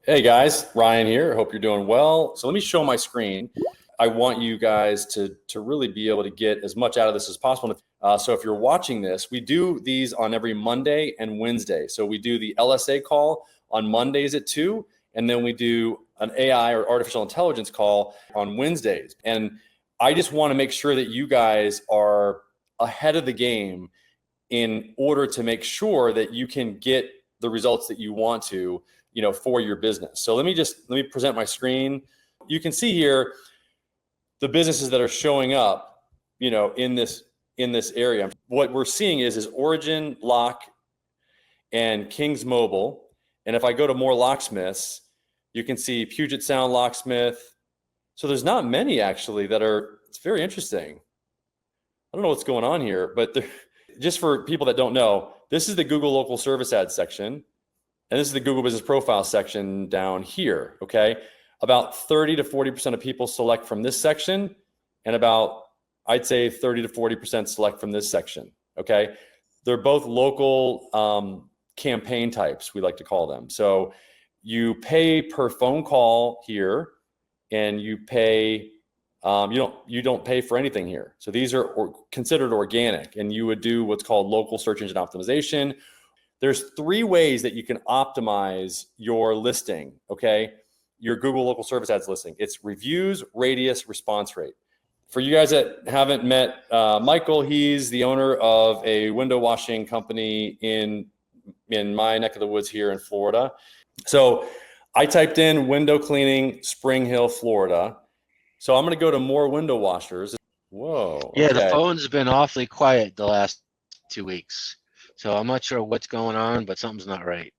Hey guys, Ryan here. Hope you're doing well. So let me show my screen. I want you guys to really be able to get as much out of this as possible. So if you're watching this, we do these on every Monday and Wednesday. So we do the LSA call on Mondays at 2, and then we do an AI or artificial intelligence call on Wednesdays. And I just want to make sure that you guys are ahead of the game in order to make sure that you can get the results that you want to, for your business. So let me present my screen. You can see here the businesses that are showing up, in this area. What we're seeing is Origin Lock and Kings Mobile. And if I go to more locksmiths, you can see Puget Sound Locksmith. So there's not many actually it's very interesting. I don't know what's going on here, but just for people that don't know, this is the Google Local Service Ads section. And this is the Google Business Profile section down here, okay? About 30 to 40% of people select from this section, and about, I'd say 30 to 40% select from this section, okay? They're both local campaign types, we like to call them. So you pay per phone call here, and you pay, you don't pay for anything here. So these are considered organic, and you would do what's called local search engine optimization. There's 3 ways that you can optimize your listing, okay? Your Google Local Service Ads listing. It's reviews, radius, response rate. For you guys that haven't met Michael, he's the owner of a window washing company in my neck of the woods here in Florida. So I typed in window cleaning, Spring Hill, Florida. So I'm going to go to more window washers. Whoa. Yeah, okay. The phone's been awfully quiet the last 2 weeks. So I'm not sure what's going on, but something's not right.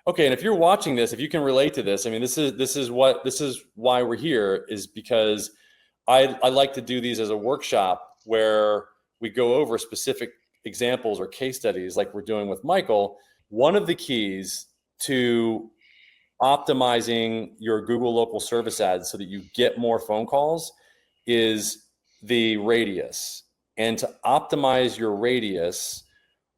Okay, and if you're watching this, if you can relate to this, I mean, this is why we're here, is because I like to do these as a workshop where we go over specific examples or case studies like we're doing with Michael. One of the keys to optimizing your Google Local Service Ads so that you get more phone calls is the radius. And to optimize your radius,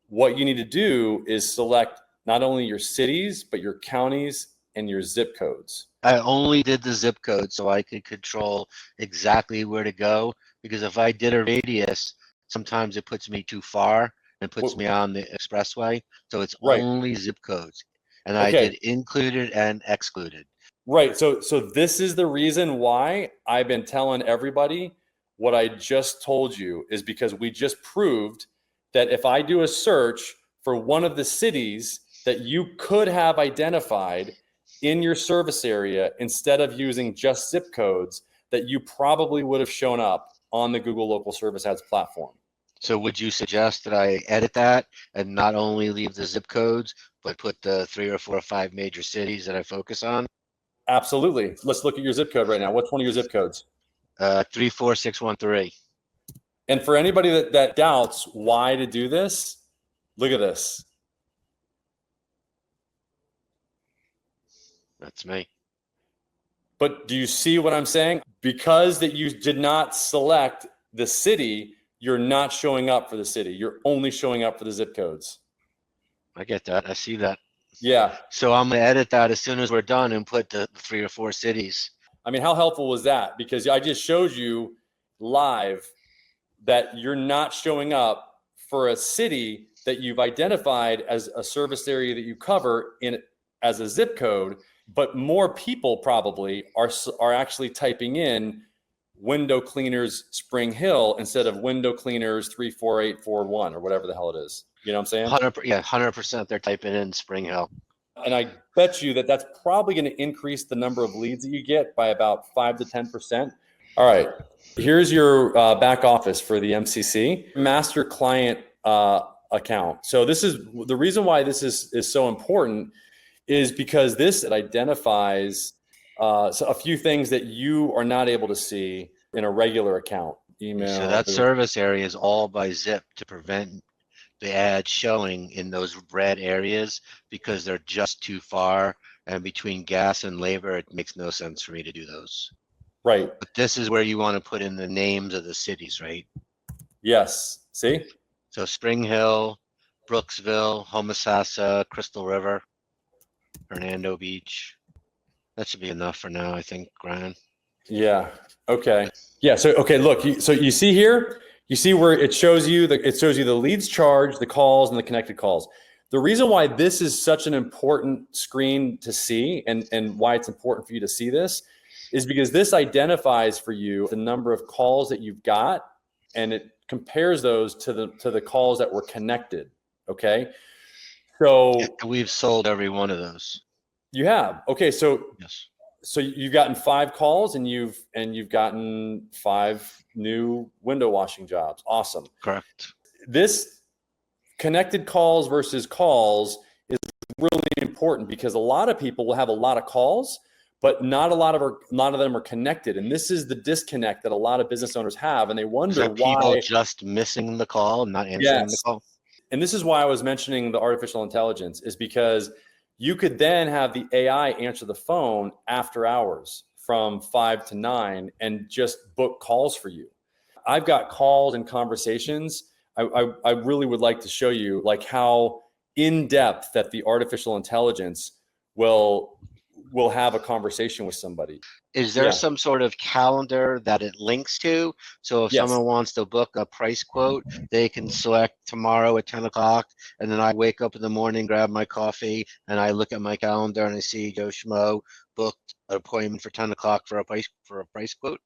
what you need to do is select not only your cities, but your counties and your zip codes. I only did the zip code so I could control exactly where to go, because if I did a radius, sometimes it puts me too far and puts me on the expressway. So it's right. only zip codes. And okay. I did included and excluded. Right. So this is the reason why I've been telling everybody what I just told you, is because we just proved that if I do a search for one of the cities that you could have identified in your service area, instead of using just zip codes, that you probably would have shown up on the Google Local Service Ads platform. So would you suggest that I edit that and not only leave the zip codes, but put the 3 or 4 or 5 major cities that I focus on? Absolutely. Let's look at your zip code right now. What's one of your zip codes? 34613. And for anybody that doubts why to do this, look at this. That's me. But do you see what I'm saying? Because that you did not select the city, you're not showing up for the city. You're only showing up for the zip codes. I get that. I see that. Yeah. So I'm going to edit that as soon as we're done and put the 3 or 4 cities. I mean, how helpful was that? Because I just showed you live that you're not showing up for a city that you've identified as a service area that you cover in as a zip code, but more people probably are actually typing in window cleaners Spring Hill instead of window cleaners 34841 or whatever the hell it is. You know what I'm saying? 100% they're typing in Spring Hill. And I bet you that that's probably going to increase the number of leads that you get by about 5 to 10%. All right, here's your back office for the MCC master client account. So this is the reason why this is so important, is because this identifies a few things that you are not able to see in a regular account. Email. So that service area is all by zip to prevent the ads showing in those red areas, because they're just too far, and between gas and labor, it makes no sense for me to do those. Right. But this is where you want to put in the names of the cities, right? Yes. See? So Spring Hill, Brooksville, Homosassa, Crystal River, Hernando Beach. That should be enough for now, I think, Ryan. Yeah. Okay. Yeah. So, okay, look, so you see here, you see where it shows you the leads charged, the calls, and the connected calls. The reason why this is such an important screen to see and why it's important for you to see this is because this identifies for you the number of calls that you've got, and it compares those to the calls that were connected. Okay. So we've sold every one of those. You have. Okay. Yes. So you've gotten 5 calls and you've gotten 5 new window washing jobs. Awesome. Correct. This connected calls versus calls is really important because a lot of people will have a lot of calls, but not a lot of them are connected. And this is the disconnect that a lot of business owners have, and they wonder why people just missing the call and not answering the call. And this is why I was mentioning the artificial intelligence, is because you could then have the AI answer the phone after hours from 5 to 9 and just book calls for you. I've got calls and conversations. I really would like to show you like how in depth that the artificial intelligence will have a conversation with somebody. Is there some sort of calendar that it links to? So if someone wants to book a price quote, they can select tomorrow at 10 o'clock. And then I wake up in the morning, grab my coffee, and I look at my calendar and I see Joe Schmo booked an appointment for 10 o'clock for a price quote.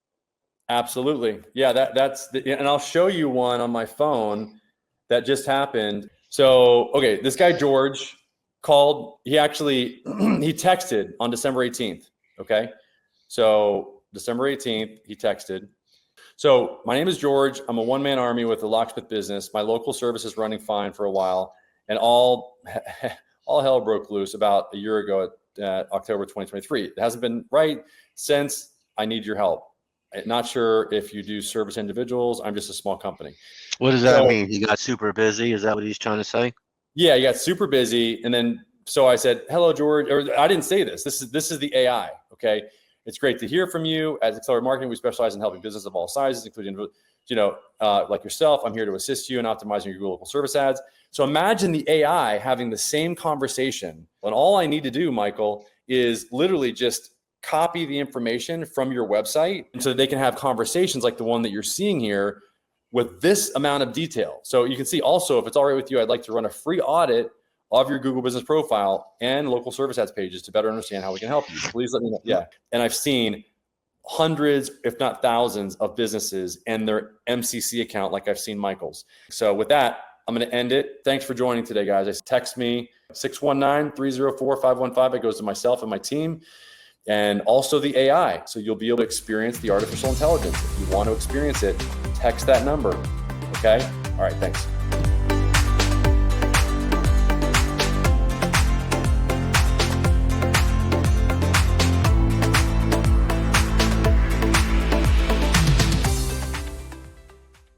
Absolutely. Yeah, and I'll show you one on my phone that just happened. So, okay, this guy, George, called. He actually, he texted on December 18th. Okay. So December 18th, he texted. So my name is George. I'm a one-man army with a locksmith business. My local service is running fine for a while, and all hell broke loose about a year ago at October 2023. It hasn't been right since. I need your help. I'm not sure if you do service individuals. I'm just a small company. What does that mean? He got super busy? Is that what he's trying to say? Yeah, he got super busy. And then, so I said, hello, George, or I didn't say this. This is the AI. Okay. It's great to hear from you. At Accelerate Marketing, we specialize in helping businesses of all sizes, including, like yourself. I'm here to assist you in optimizing your Google local service ads. So imagine the AI having the same conversation. And all I need to do, Michael, is literally just copy the information from your website so that they can have conversations like the one that you're seeing here with this amount of detail. So you can see also, if it's all right with you, I'd like to run a free audit of your Google business profile and local service ads pages to better understand how we can help you. Please let me know. Yeah. And I've seen hundreds, if not thousands, of businesses and their MCC account like I've seen Michael's. So with that, I'm going to end it. Thanks for joining today, guys. Text me 619-304-515. It goes to myself and my team, and also the AI. So you'll be able to experience the artificial intelligence. If you want to experience it, text that number. Okay. All right. Thanks.